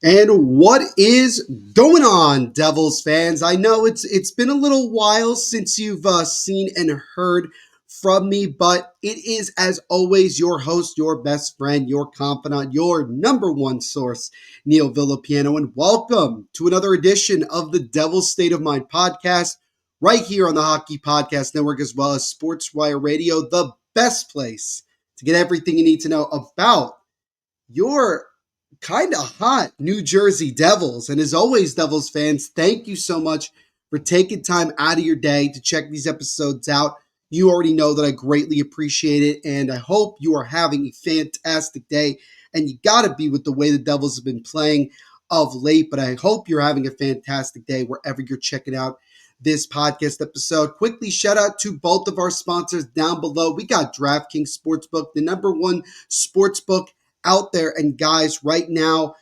And what is going on, Devils fans? I know it's been a little while since you've seen and heard from me, but it is, as always, your host, your best friend, your confidant, your number one source, Neil Villapiano, and welcome to another edition of the Devil's State of Mind podcast, right here on the Hockey Podcast Network, as well as SportsWire Radio, the best place to get everything you need to know about your kind of hot New Jersey Devils. And as always, Devils fans, thank you so much for taking time out of your day to check these episodes out. You already know that I greatly appreciate it, and I hope you are having a fantastic day. And you got to be with the way the Devils have been playing of late, but I hope you're having a fantastic day wherever you're checking out this podcast episode. Quickly, shout out to both of our sponsors down below. We got DraftKings Sportsbook, the number one sportsbook out there. And guys, right now,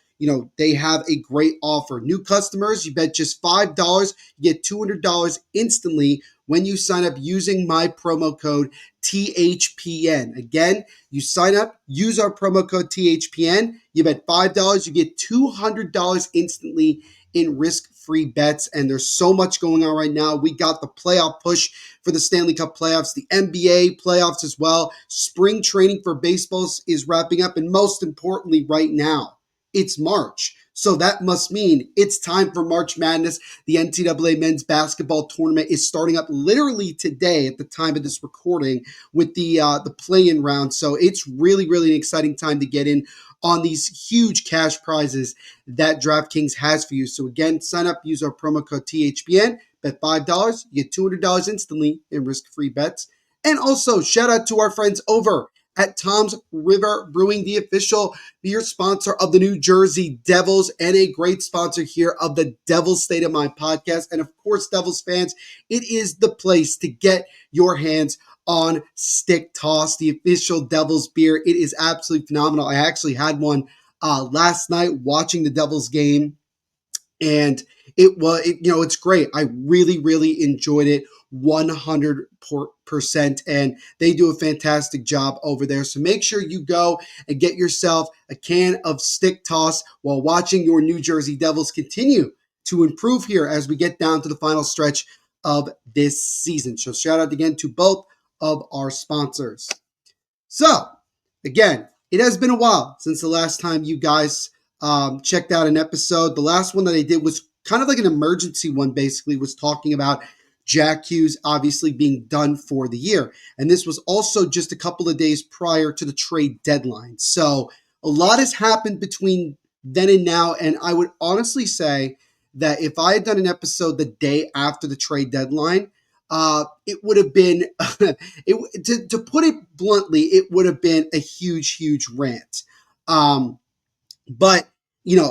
they have a great offer. New customers, you bet just $5, you get $200 instantly when you sign up using my promo code THPN. Again, you sign up, use our promo code THPN, you bet $5, you get $200 instantly in risk-free bets. And there's so much going on right now. We got the playoff push for the Stanley Cup playoffs, the NBA playoffs as well. Spring training for baseball is wrapping up. And most importantly, right now, it's March. So that must mean it's time for March Madness. The NCAA men's basketball tournament is starting up literally today at the time of this recording with the play-in round. So it's really, really an exciting time to get in on these huge cash prizes that DraftKings has for you. So again, sign up, use our promo code THPN, bet $5, you get $200 instantly in risk-free bets. And also, shout out to our friends over at Tom's River Brewing, the official beer sponsor of the New Jersey Devils and a great sponsor here of the Devil's State of Mind podcast. And of course, Devils fans, it is the place to get your hands on Stick Toss, the official Devils beer. It is absolutely phenomenal. I actually had one last night watching the Devils game, and it's great. I really, really enjoyed it 100%, and they do a fantastic job over there. So make sure you go and get yourself a can of Stick Toss while watching your New Jersey Devils continue to improve here as we get down to the final stretch of this season. So shout out again to both of our sponsors. So again, it has been a while since the last time you guys checked out an episode. The last one that I did was kind of like an emergency one, basically, was talking about Jack Hughes obviously being done for the year. And this was also just a couple of days prior to the trade deadline. So a lot has happened between then and now. And I would honestly say that if I had done an episode the day after the trade deadline, it would have been, to put it bluntly, it would have been a huge, huge rant. But,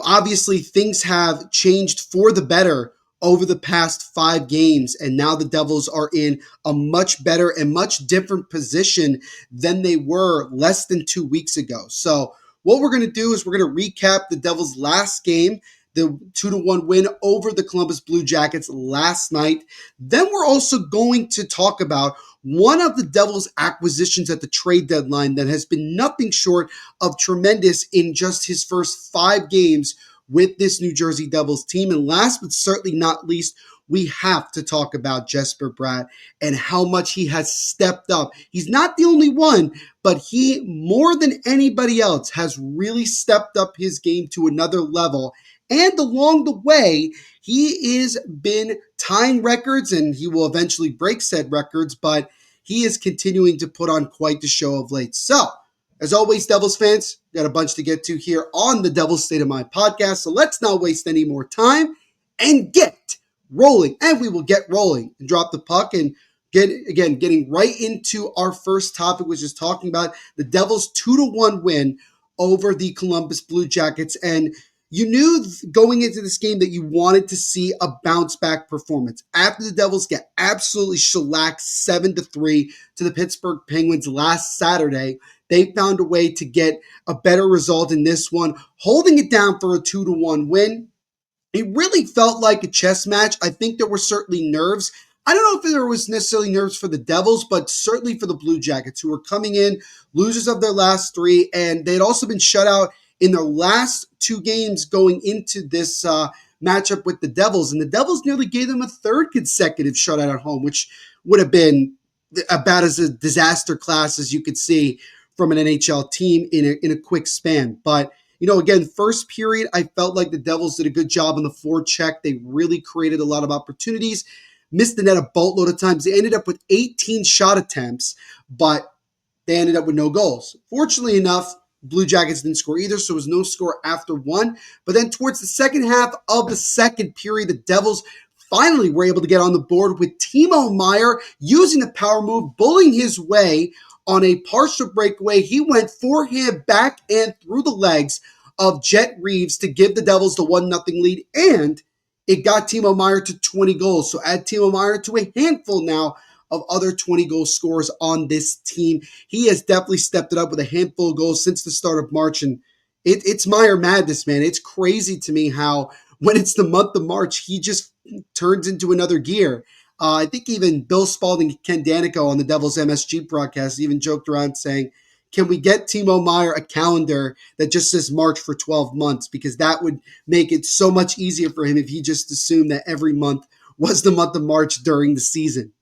obviously things have changed for the better over the past 5 games, and now the Devils are in a much better and much different position than they were less than 2 weeks ago. So what we're going to do is we're going to recap the Devils' last game, the 2-1 win over the Columbus Blue Jackets last night. Then we're also going to talk about one of the Devils' acquisitions at the trade deadline that has been nothing short of tremendous in just his first 5 games with this New Jersey Devils team. And last but certainly not least, we have to talk about Jesper Bratt and how much he has stepped up. He's not the only one, but he, more than anybody else, has really stepped up his game to another level. And along the way, he has been tying records, and he will eventually break said records, but he is continuing to put on quite the show of late. So, as always, Devils fans, got a bunch to get to here on the Devil's State of Mind podcast. So let's not waste any more time and get rolling. And we will get rolling and drop the puck and getting right into our first topic, which is talking about the Devils' 2-1 win over the Columbus Blue Jackets. And you knew going into this game that you wanted to see a bounce back performance. After the Devils get absolutely shellacked 7-3 to the Pittsburgh Penguins last Saturday, they found a way to get a better result in this one, holding it down for a 2-1 win. It really felt like a chess match. I think there were certainly nerves. I don't know if there was necessarily nerves for the Devils, but certainly for the Blue Jackets, who were coming in losers of their last 3, and they had also been shut out in their last two games going into this matchup with the Devils. And the Devils nearly gave them a third consecutive shutout at home, which would have been about as a disaster class as you could see from an NHL team in a quick span. But, again, first period, I felt like the Devils did a good job on the forecheck. They really created a lot of opportunities, missed the net a boatload of times. They ended up with 18 shot attempts, but they ended up with no goals. Fortunately enough, Blue Jackets didn't score either, so there was no score after one. But then towards the second half of the second period, the Devils finally were able to get on the board with Timo Meier using the power move, bullying his way on a partial breakaway. He went forehand back and through the legs of Jet Reeves to give the Devils the 1-0 lead, and it got Timo Meier to 20 goals. So add Timo Meier to a handful now of other 20-goal scorers on this team. He has definitely stepped it up with a handful of goals since the start of March, and it's Meier madness, man. It's crazy to me how when it's the month of March, he just turns into another gear. I think even Bill Spalding and Ken Danico on the Devils MSG broadcast even joked around saying, can we get Timo Meier a calendar that just says March for 12 months? Because that would make it so much easier for him if he just assumed that every month was the month of March during the season.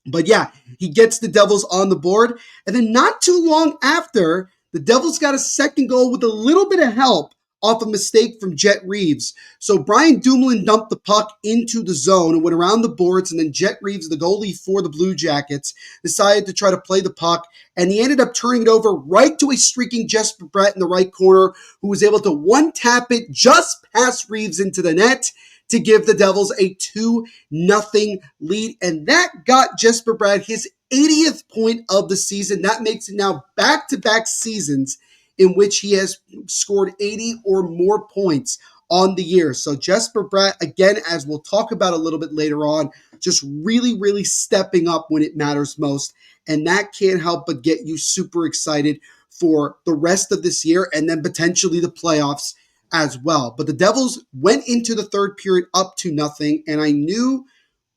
But yeah, he gets the Devils on the board. And then not too long after, the Devils got a second goal with a little bit of help off a mistake from Jet Reeves. So Brian Dumoulin dumped the puck into the zone and went around the boards, and then Jet Reeves, the goalie for the Blue Jackets, decided to try to play the puck, and he ended up turning it over right to a streaking Jesper Bratt in the right corner, who was able to one-tap it just past Reeves into the net to give the Devils a 2-0 lead. And that got Jesper Bratt his 80th point of the season. That makes it now back-to-back seasons in which he has scored 80 or more points on the year. So Jesper Bratt, again, as we'll talk about a little bit later on, just really, really stepping up when it matters most. And that can't help but get you super excited for the rest of this year and then potentially the playoffs as well. But the Devils went into the third period up 2-0, and I knew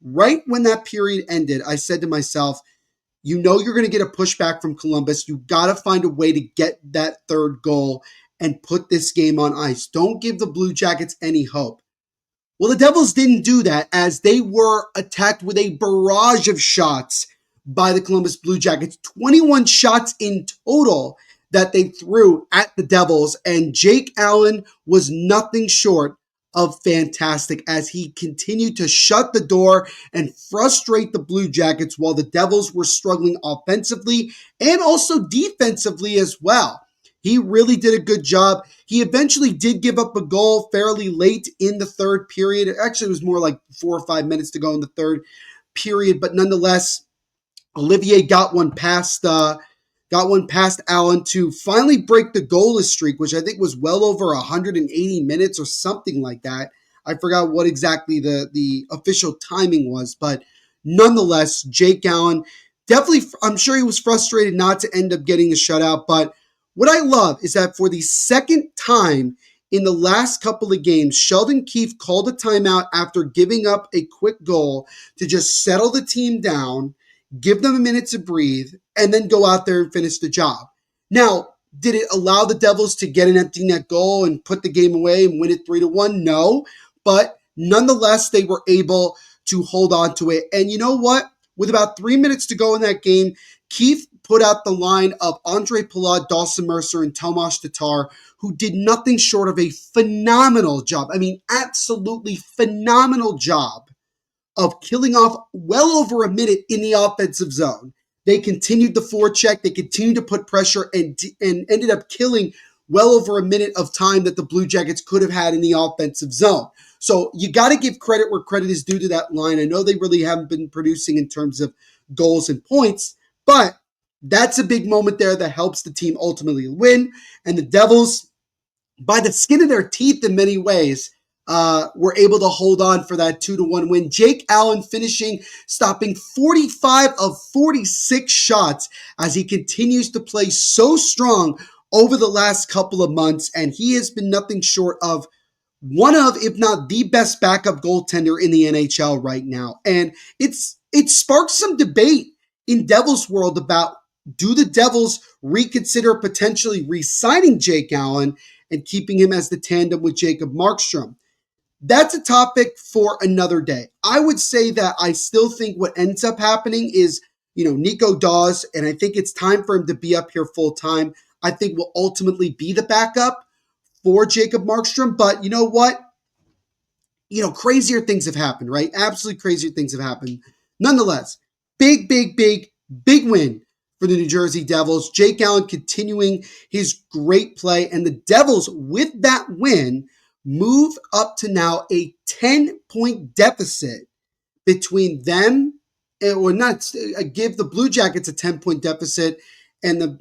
right when that period ended, I said to myself, you're going to get a pushback from Columbus. You got to find a way to get that third goal and put this game on ice. Don't give the Blue Jackets any hope. Well, the Devils didn't do that, as they were attacked with a barrage of shots by the Columbus Blue Jackets. 21 shots in total that they threw at the Devils, and Jake Allen was nothing short of fantastic as he continued to shut the door and frustrate the Blue Jackets while the Devils were struggling offensively and also defensively as well. He really did a good job. He eventually did give up a goal fairly late in the third period. Actually, it was more like 4 or 5 minutes to go in the third period, but nonetheless, Olivier got one past Allen to finally break the goalless streak, which I think was well over 180 minutes or something like that. I forgot what exactly the official timing was, but nonetheless, Jake Allen definitely, I'm sure he was frustrated not to end up getting a shutout, but what I love is that for the second time in the last couple of games, Sheldon Keefe called a timeout after giving up a quick goal to just settle the team down, give them a minute to breathe, and then go out there and finish the job. Now, did it allow the Devils to get an empty net goal and put the game away and win it 3-1? No, but nonetheless, they were able to hold on to it. And you know what? With about 3 minutes to go in that game, Keefe put out the line of Andre Palat, Dawson Mercer, and Tomas Tatar, who did nothing short of a phenomenal job. I mean, absolutely phenomenal job of killing off well over a minute in the offensive zone. They continued the forecheck. They continued to put pressure and ended up killing well over a minute of time that the Blue Jackets could have had in the offensive zone. So you got to give credit where credit is due to that line. I know they really haven't been producing in terms of goals and points, but that's a big moment there that helps the team ultimately win. And the Devils, by the skin of their teeth in many ways, were able to hold on for that 2-1 win. Jake Allen stopping 45 of 46 shots as he continues to play so strong over the last couple of months. And he has been nothing short of one of, if not the best backup goaltender in the NHL right now. And it sparked some debate in Devils world about, do the Devils reconsider potentially re-signing Jake Allen? and keeping him as the tandem with Jacob Markstrom. That's a topic for another day. I would say that I still think what ends up happening is, Nico Dawes, and I think it's time for him to be up here full time. I think will ultimately be the backup for Jacob Markstrom. But you know what? Crazier things have happened, right? Absolutely crazier things have happened. Nonetheless, big win for the New Jersey Devils. Jake Allen continuing his great play, and the Devils, with that win, move up to now a 10-point deficit between them, or not, give the Blue Jackets a 10-point deficit, and the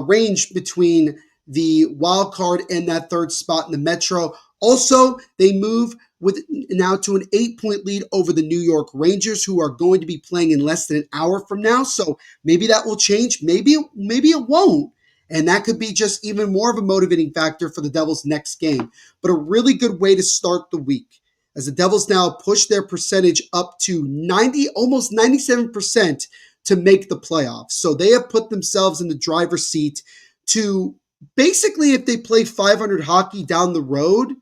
range between the wild card and that third spot in the Metro. Also, they move with now to an 8-point lead over the New York Rangers, who are going to be playing in less than an hour from now. So maybe that will change. Maybe it won't. And that could be just even more of a motivating factor for the Devils' next game. But a really good way to start the week, as the Devils now push their percentage up to 90, almost 97% to make the playoffs. So they have put themselves in the driver's seat to basically, if they play 500 hockey down the road,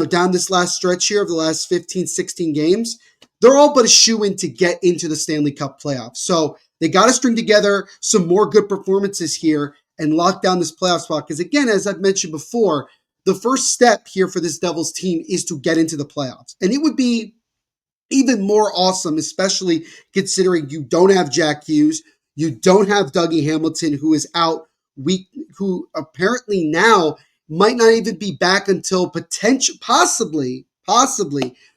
down this last stretch here of the last 15, 16 games, they're all but a shoe-in to get into the Stanley Cup playoffs. So they got to string together some more good performances here and lock down this playoff spot. Because again, as I've mentioned before, the first step here for this Devils team is to get into the playoffs. And it would be even more awesome, especially considering you don't have Jack Hughes, you don't have Dougie Hamilton, who is out week, who apparently now might not even be back until possibly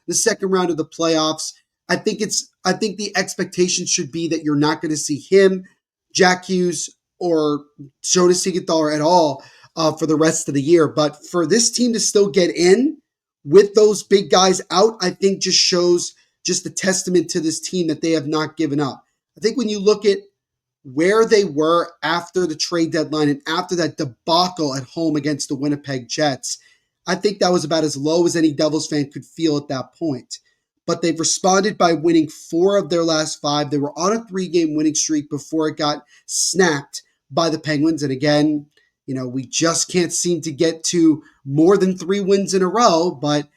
the second round of the playoffs. I think the expectation should be that you're not going to see him, Jack Hughes, or Jonas Siegenthaler at all for the rest of the year. But for this team to still get in with those big guys out, I think just shows just a testament to this team that they have not given up. I think when you look at where they were after the trade deadline and after that debacle at home against the Winnipeg Jets, I think that was about as low as any Devils fan could feel at that point. But they've responded by winning 4 of their last 5. They were on a 3-game winning streak before it got snapped by the Penguins. And again, we just can't seem to get to more than 3 wins in a row. But,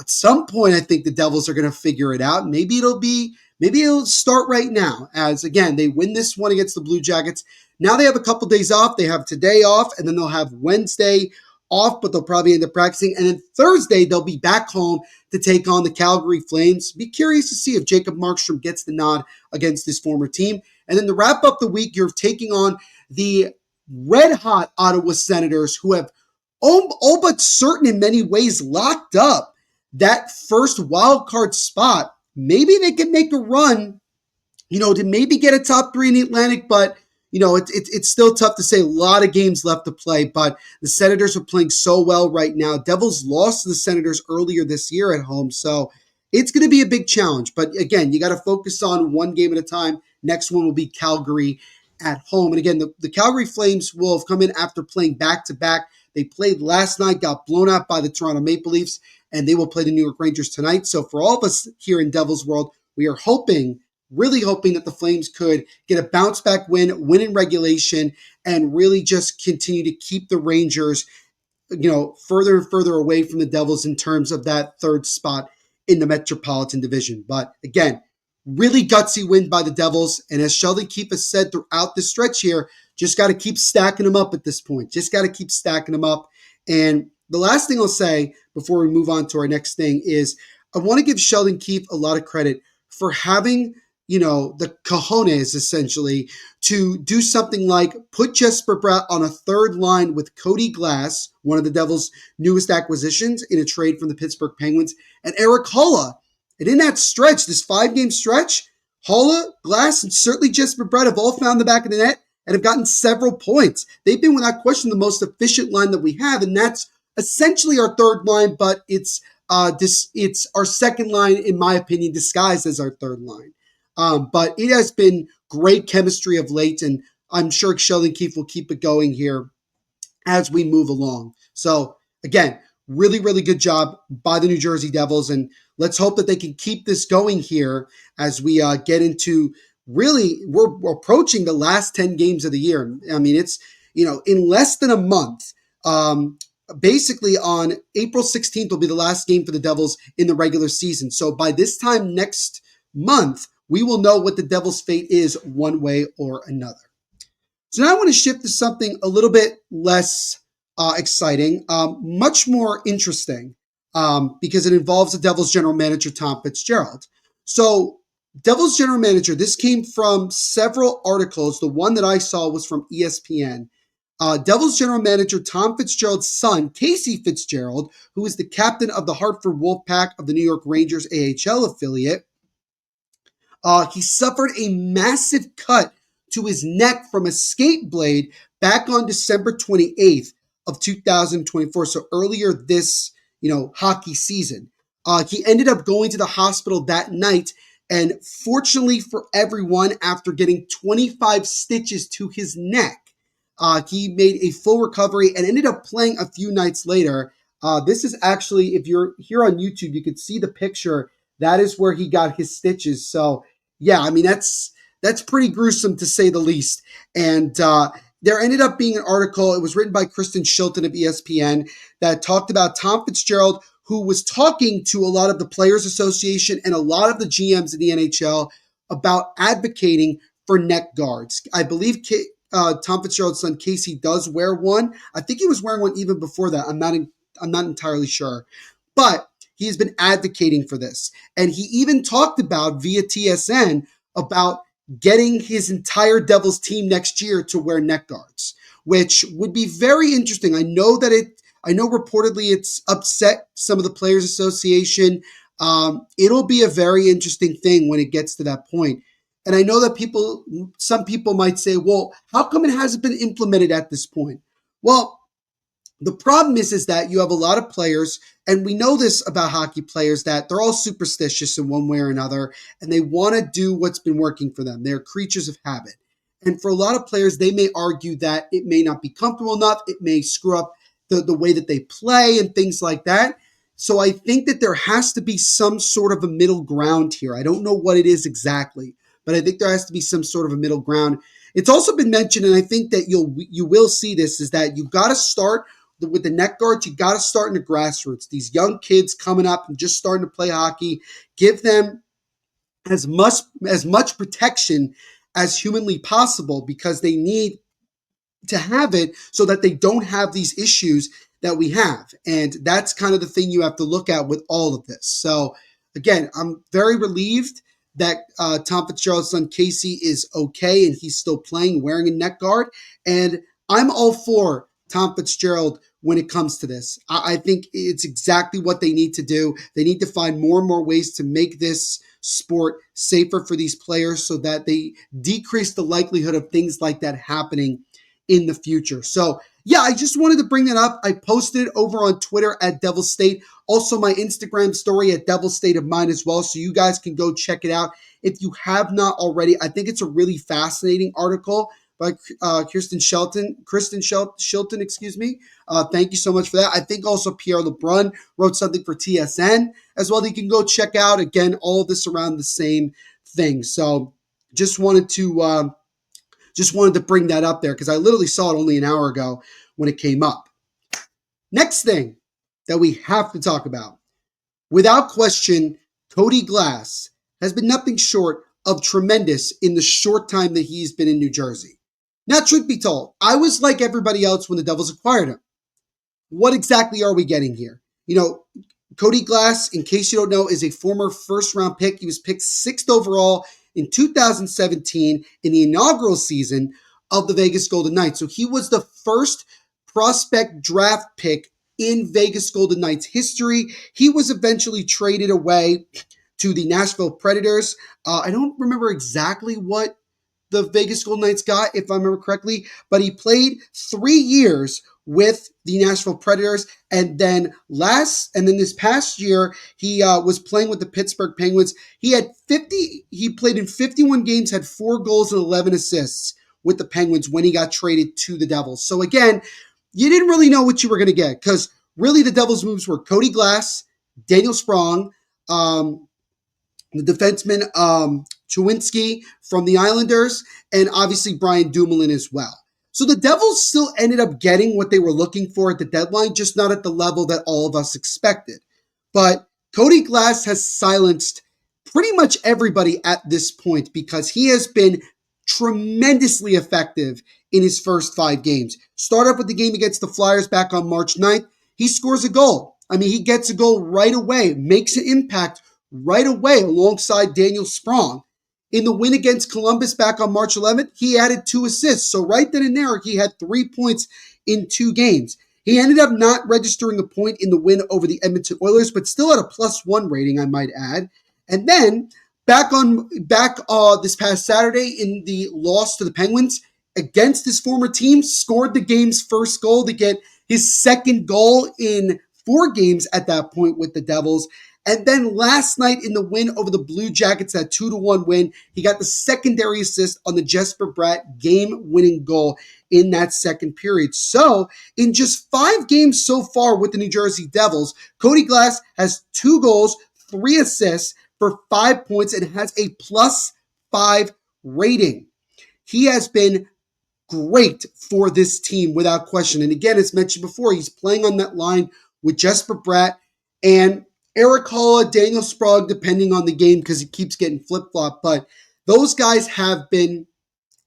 at some point, I think the Devils are going to figure it out. Maybe it'll start right now, as again, they win this one against the Blue Jackets. Now they have a couple days off. They have today off, and then they'll have Wednesday off, but they'll probably end up practicing. And then Thursday, they'll be back home to take on the Calgary Flames. Be curious to see if Jacob Markstrom gets the nod against his former team. And then to wrap up the week, you're taking on the red-hot Ottawa Senators, who have all but certain in many ways locked up that first wild card spot. Maybe they can make a run, to maybe get a top 3 in the Atlantic, but, it's still tough to say. A lot of games left to play, but the Senators are playing so well right now. Devils lost to the Senators earlier this year at home, so it's going to be a big challenge. But again, you got to focus on one game at a time. Next one will be Calgary at home. And again, the Calgary Flames will have come in after playing back-to-back. They played last night, got blown out by the Toronto Maple Leafs, and they will play the New York Rangers tonight. So for all of us here in Devils World, we are really hoping that the Flames could get a bounce-back win in regulation, and really just continue to keep the Rangers, further and further away from the Devils in terms of that third spot in the Metropolitan Division. But again, really gutsy win by the Devils. And as Sheldon Keefe has said throughout this stretch here, just got to keep stacking them up at this point. Just got to keep stacking them up. And the last thing I'll say before we move on to our next thing is I want to give Sheldon Keefe a lot of credit for having, the cojones essentially to do something like put Jesper Bratt on a third line with Cody Glass, one of the Devils' newest acquisitions in a trade from the Pittsburgh Penguins, and Eric Holla. And in that stretch, this 5-game stretch, Holla, Glass, and certainly Jesper Bratt have all found the back of the net and have gotten several points. They've been, without question, the most efficient line that we have, and that's essentially our third line, but it's our second line, in my opinion, disguised as our third line. But it has been great chemistry of late, and I'm sure Sheldon Keefe will keep it going here as we move along. So again, really, really good job by the New Jersey Devils, and let's hope that they can keep this going here as we get into we're approaching the last 10 games of the year. I mean, it's, in less than a month, basically on April 16th will be the last game for the Devils in the regular season. So by this time next month, we will know what the Devils' fate is one way or another. So now I want to shift to something a little bit less exciting, much more interesting, because it involves the Devils general manager, Tom Fitzgerald. So Devils general manager, this came from several articles. The one that I saw was from ESPN. Devils general manager Tom Fitzgerald's son, Casey Fitzgerald, who is the captain of the Hartford Wolfpack of the New York Rangers AHL affiliate, he suffered a massive cut to his neck from a skate blade back on December 28th of 2024. So earlier this, hockey season. He ended up going to the hospital that night. And fortunately for everyone, after getting 25 stitches to his neck, he made a full recovery and ended up playing a few nights later. This is actually, if you're here on YouTube, you can see the picture. That is where he got his stitches. So yeah, I mean, that's pretty gruesome to say the least. And there ended up being an article. It was written by Kristen Shilton of ESPN that talked about Tom Fitzgerald, who was talking to a lot of the Players Association and a lot of the GMs in the NHL about advocating for neck guards. I believe Tom Fitzgerald's son Casey does wear one. I think he was wearing one even before that. I'm not entirely sure, but he's been advocating for this. And he even talked about via TSN about getting his entire Devils team next year to wear neck guards, which would be very interesting. I know reportedly it's upset some of the Players Association. It'll be a very interesting thing when it gets to that point. And I know that some people might say, well, how come it hasn't been implemented at this point? Well, the problem is that you have a lot of players, and we know this about hockey players, that they're all superstitious in one way or another, and they want to do what's been working for them. They're creatures of habit. And for a lot of players, they may argue that it may not be comfortable enough. It may screw up the way that they play and things like that. So I think that there has to be some sort of a middle ground here. I don't know what it is exactly, but I think there has to be some sort of a middle ground. It's also been mentioned, and I think that you will see this, is that you've got to start with the neck guards. You got to start in the grassroots. These young kids coming up and just starting to play hockey, give them as much protection as humanly possible, because they need to have it so that they don't have these issues that we have. And that's kind of the thing you have to look at with all of this. So again, I'm very relieved that Tom Fitzgerald's son Casey is okay and he's still playing, wearing a neck guard. And I'm all for Tom Fitzgerald when it comes to this. I think it's exactly what they need to do. They need to find more and more ways to make this sport safer for these players so that they decrease the likelihood of things like that happening in the future. So yeah, I just wanted to bring that up. I posted it over on Twitter at Devil State. Also my Instagram story at Devil State of Mind as well. So you guys can go check it out if you have not already. I think it's a really fascinating article by Kristen Shilton, excuse me. Thank you so much for that. I think also Pierre LeBrun wrote something for TSN as well that you can go check out. Again, all of this around the same thing. So just wanted to bring that up there because I literally saw it only an hour ago when it came up. Next thing that we have to talk about, without question, Cody Glass has been nothing short of tremendous in the short time that he's been in New Jersey. Now, truth be told, I was like everybody else when the Devils acquired him. What exactly are we getting here? Cody Glass, in case you don't know, is a former first-round pick. He was picked 6th overall in 2017 in the inaugural season of the Vegas Golden Knights. So he was the first prospect draft pick in Vegas Golden Knights history. He was eventually traded away to the Nashville Predators. I don't remember exactly what the Vegas Golden Knights got, if I remember correctly, but he played 3 years with the Nashville Predators, and then this past year he was playing with the Pittsburgh Penguins. He played in 51 games, had 4 goals and 11 assists with the Penguins when he got traded to the Devils. So again, you didn't really know what you were going to get, because really the Devils' moves were Cody Glass, Daniel Sprong, the defenseman Chewinski from the Islanders, and obviously Brian Dumoulin as well. So the Devils still ended up getting what they were looking for at the deadline, just not at the level that all of us expected. But Cody Glass has silenced pretty much everybody at this point because he has been tremendously effective in his first 5 games. Start up with the game against the Flyers back on March 9th. He scores a goal. I mean, he gets a goal right away, makes an impact right away alongside Daniel Sprong. In the win against Columbus back on March 11th, he added 2 assists. So right then and there, he had 3 points in 2 games. He ended up not registering a point in the win over the Edmonton Oilers, but still had a +1 rating, I might add. And then back this past Saturday in the loss to the Penguins against his former team, scored the game's first goal to get his second goal in 4 games at that point with the Devils. And then last night in the win over the Blue Jackets, that 2-1 win, he got the secondary assist on the Jesper Bratt game-winning goal in that second period. So in just 5 games so far with the New Jersey Devils, Cody Glass has 2 goals, 3 assists for 5 points and has a +5 rating. He has been great for this team without question. And again, as mentioned before, he's playing on that line with Jesper Bratt and Eric Holla, Daniel Sprague, depending on the game because he keeps getting flip-flopped. But those guys have been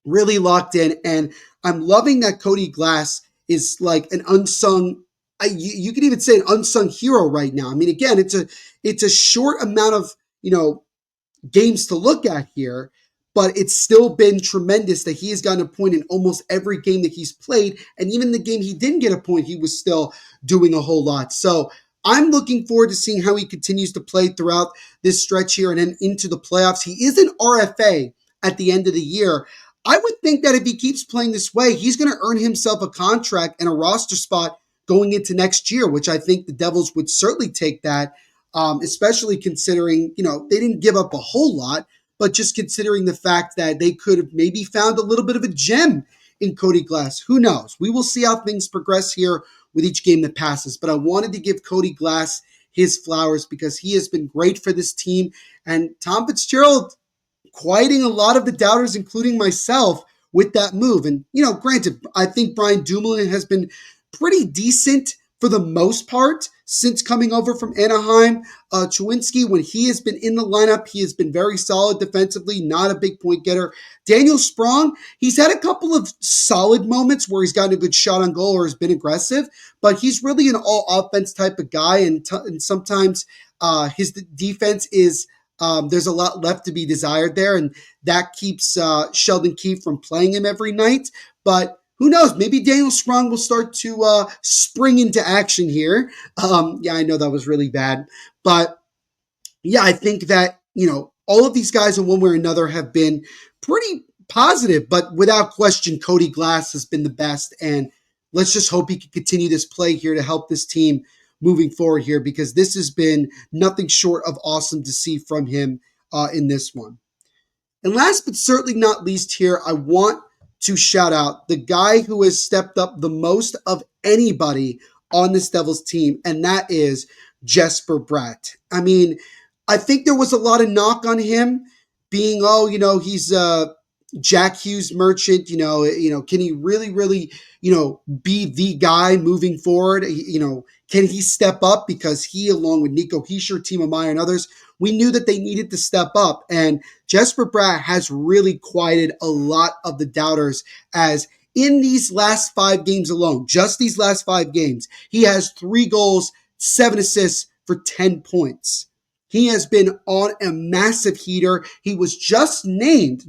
really locked in. And I'm loving that Cody Glass is like an unsung, you could even say an unsung hero right now. I mean, again, it's a short amount of, games to look at here, but it's still been tremendous that he has gotten a point in almost every game that he's played. And even the game he didn't get a point, he was still doing a whole lot. So I'm looking forward to seeing how he continues to play throughout this stretch here and then into the playoffs. He is an RFA at the end of the year. I would think that if he keeps playing this way, he's going to earn himself a contract and a roster spot going into next year, which I think the Devils would certainly take that, especially considering, they didn't give up a whole lot, but just considering the fact that they could have maybe found a little bit of a gem in Cody Glass. Who knows? We will see how things progress here with each game that passes. But I wanted to give Cody Glass his flowers because he has been great for this team. And Tom Fitzgerald quieting a lot of the doubters, including myself, with that move. And, granted, I think Brian Dumoulin has been pretty decent for the most part since coming over from Anaheim. Chewinski, when he has been in the lineup, he has been very solid defensively, not a big point getter. Daniel Sprong, he's had a couple of solid moments where he's gotten a good shot on goal or has been aggressive, but he's really an all-offense type of guy, and sometimes his defense is there's a lot left to be desired there, and that keeps Sheldon Keefe from playing him every night. But who knows? Maybe Daniel Sprong will start to spring into action here. Yeah, I know that was really bad. But yeah, I think that, all of these guys in one way or another have been pretty positive. But without question, Cody Glass has been the best. And let's just hope he can continue this play here to help this team moving forward here, because this has been nothing short of awesome to see from him in this one. And last but certainly not least here, I want to shout out the guy who has stepped up the most of anybody on this Devils team, and that is Jesper Bratt. I mean, I think there was a lot of knock on him being, he's a Jack Hughes merchant, can he really, be the guy moving forward? Can he step up? Because he, along with Nico Hischier, Timo Meier, and others, we knew that they needed to step up. And Jesper Bratt has really quieted a lot of the doubters, as in these last 5 games alone, just these last 5 games, he has 3 goals, 7 assists for 10 points. He has been on a massive heater. He was just named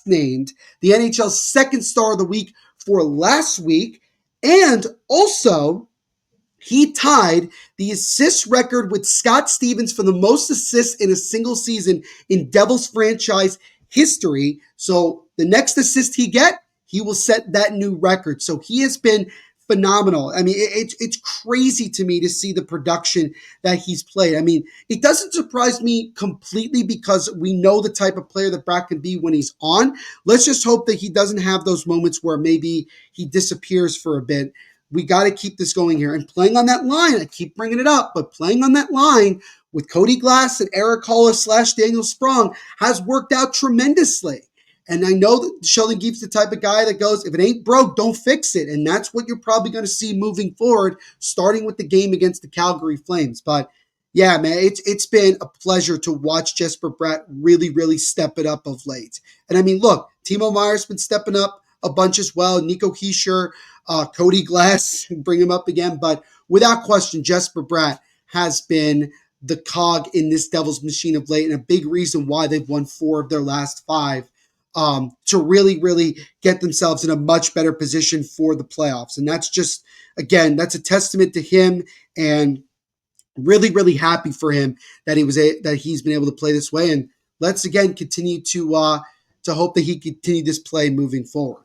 the NHL's second star of the week for last week. And also, he tied the assist record with Scott Stevens for the most assists in a single season in Devils franchise history. So the next assist he will set that new record. So he has been phenomenal. I mean, it's crazy to me to see the production that he's played. I mean, it doesn't surprise me completely because we know the type of player that Bratt can be when he's on. Let's just hope that he doesn't have those moments where maybe he disappears for a bit. We got to keep this going here. And playing on that line, I keep bringing it up, but playing on that line with Cody Glass and Eric Holla / Daniel Sprong has worked out tremendously. And I know that Sheldon Keefe's the type of guy that goes, if it ain't broke, don't fix it. And that's what you're probably going to see moving forward, starting with the game against the Calgary Flames. But yeah, man, it's been a pleasure to watch Jesper Bratt really, really step it up of late. And I mean, look, Timo Meier's been stepping up a bunch as well. Nico Hischier, Cody Glass, bring him up again. But without question, Jesper Bratt has been the cog in this Devils machine of late, and a big reason why they've won 4 of their last 5, to really, really get themselves in a much better position for the playoffs. And that's just, again, that's a testament to him, and really, really happy for him that he's been able to play this way. And let's again continue to hope that he continue this play moving forward.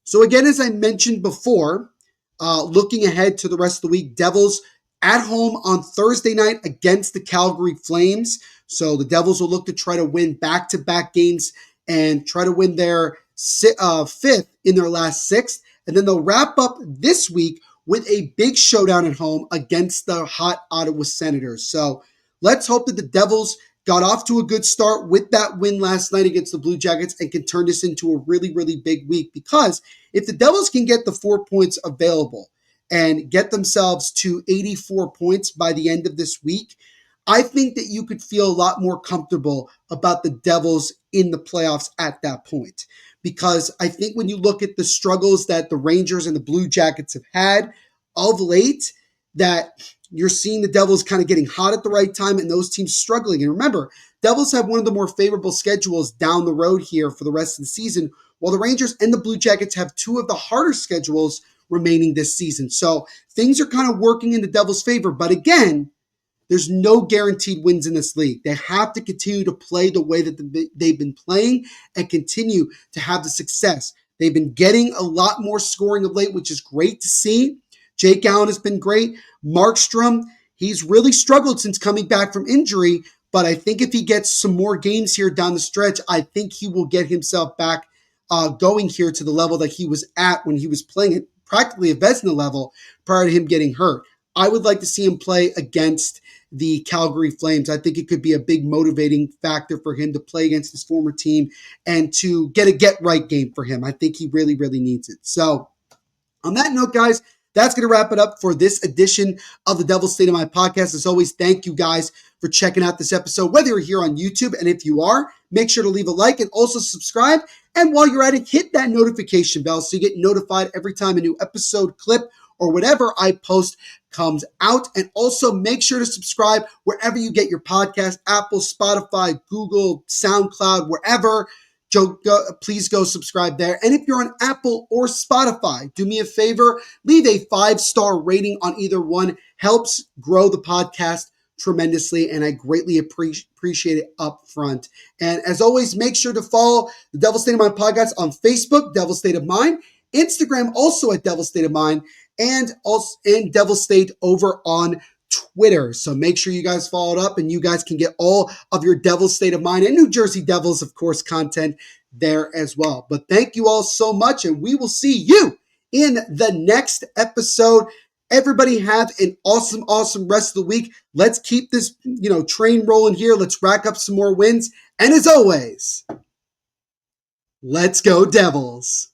So again, as I mentioned before, looking ahead to the rest of the week, Devils at home on Thursday night against the Calgary Flames. So the Devils will look to try to win back-to-back games and try to win their 5th in their last 6. And then they'll wrap up this week with a big showdown at home against the hot Ottawa Senators. So let's hope that the Devils got off to a good start with that win last night against the Blue Jackets and can turn this into a really, really big week. Because if the Devils can get the 4 points available and get themselves to 84 points by the end of this week, I think that you could feel a lot more comfortable about the Devils in the playoffs at that point. Because I think when you look at the struggles that the Rangers and the Blue Jackets have had of late, that you're seeing the Devils kind of getting hot at the right time and those teams struggling. And remember, Devils have one of the more favorable schedules down the road here for the rest of the season, while the Rangers and the Blue Jackets have 2 of the harder schedules remaining this season. So things are kind of working in the Devils' favor. But again, there's no guaranteed wins in this league. They have to continue to play the way that they've been playing and continue to have the success. They've been getting a lot more scoring of late, which is great to see. Jake Allen has been great. Markstrom, he's really struggled since coming back from injury, but I think if he gets some more games here down the stretch, I think he will get himself back going here to the level that he was at when he was playing at practically a Vezina level prior to him getting hurt. I would like to see him play against the Calgary Flames. I think it could be a big motivating factor for him to play against his former team and to get a get-right game for him. I think he really, really needs it. So on that note, guys, that's going to wrap it up for this edition of the Devil's State of Mind podcast. As always, thank you guys for checking out this episode, whether you're here on YouTube, and if you are, make sure to leave a like and also subscribe. And while you're at it, hit that notification bell so you get notified every time a new episode, clip, or whatever I post comes out. And also make sure to subscribe wherever you get your podcast, Apple, Spotify, Google, SoundCloud, wherever. Please go subscribe there. And if you're on Apple or Spotify, do me a favor, leave a 5-star rating on either one. Helps grow the podcast tremendously, and I greatly appreciate it up front. And as always, make sure to follow the Devil's State of Mind podcast on Facebook, Devil's State of Mind, Instagram also at Devil's State of Mind, and also in Devil's State over on Twitter. So make sure you guys follow it up, and you guys can get all of your Devil's State of Mind and New Jersey Devils, of course, content there as well. But thank you all so much, and we will see you in the next episode. Everybody have an awesome, awesome rest of the week. Let's keep this, train rolling here. Let's rack up some more wins. And as always, let's go Devils.